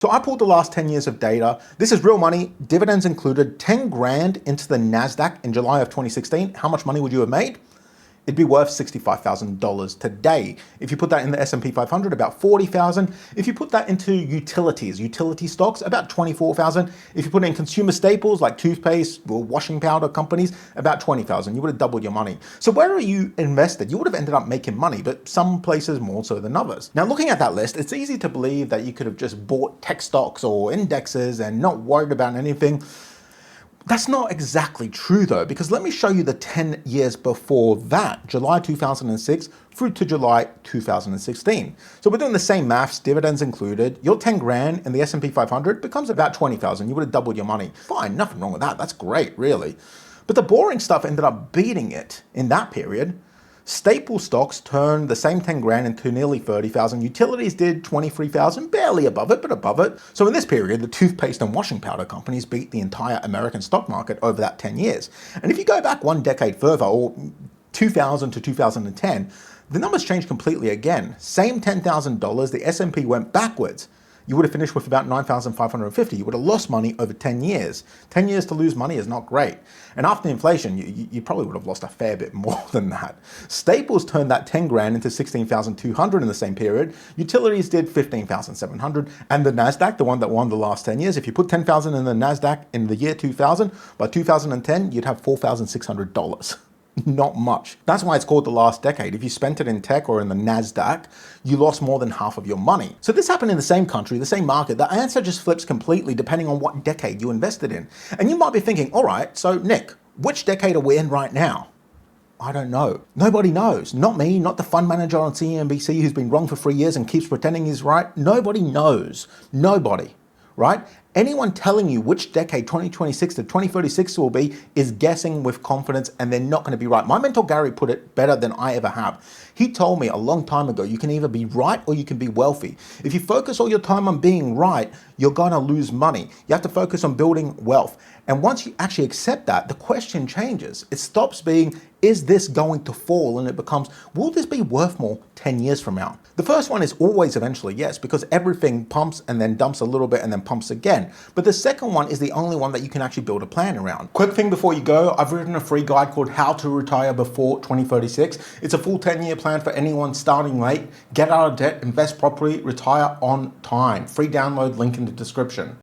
So I pulled the last 10 years of data. This is real money, dividends included, 10 grand into the NASDAQ in July of 2016. How much money would you have made? It'd be worth $65,000 today. If you put that in the S&P 500, about 40,000. If you put that into utility stocks, about 24,000. If you put it in consumer staples like toothpaste or washing powder companies, about 20,000. You would have doubled your money. So where are you invested? You would have ended up making money, but some places more so than others. Now, looking at that list, it's easy to believe that you could have just bought tech stocks or indexes and not worried about anything. That's not exactly true though, because let me show you the 10 years before that, July 2006 through to July 2016. So we're doing the same maths, dividends included. Your 10 grand in the S&P 500 becomes about 20,000. You would have doubled your money. Fine, nothing wrong with that. That's great, really. But the boring stuff ended up beating it in that period. Staple stocks turned the same 10 grand into nearly 30,000. Utilities did 23,000, barely above it, but above it. So in this period, the toothpaste and washing powder companies beat the entire American stock market over that 10 years. And if you go back one decade further, or 2000 to 2010, the numbers changed completely again. Same $10,000, the S&P went backwards. You would have finished with about 9,550. You would have lost money over 10 years. 10 years to lose money is not great. And after inflation, you probably would have lost a fair bit more than that. Staples turned that 10 grand into 16,200 in the same period. Utilities did 15,700. And the NASDAQ, the one that won the last 10 years, if you put 10,000 in the NASDAQ in the year 2000, by 2010, you'd have $4,600. Not much. That's why it's called the last decade. If you spent it in tech or in the NASDAQ, you lost more than half of your money. So this happened in the same country, the same market. The answer just flips completely depending on what decade you invested in. And you might be thinking, all right, so Nick, which decade are we in right now? I don't know. Nobody knows. Not me, not the fund manager on CNBC who's been wrong for 3 years and keeps pretending he's right. Nobody knows. Nobody. Right? Anyone telling you which decade 2026 to 2036 will be is guessing with confidence, and they're not going to be right. My mentor Gary put it better than I ever have. He told me a long time ago, you can either be right or you can be wealthy. If you focus all your time on being right, you're going to lose money. You have to focus on building wealth. And once you actually accept that, the question changes. It stops being, is this going to fall? And it becomes, will this be worth more 10 years from now? The first one is always eventually yes, because everything pumps and then dumps a little bit and then pumps again. But the second one is the only one that you can actually build a plan around. Quick thing before you go, I've written a free guide called How to Retire Before 2036. It's a full 10-year plan for anyone starting late. Get out of debt, invest properly, retire on time. Free download, link in the description.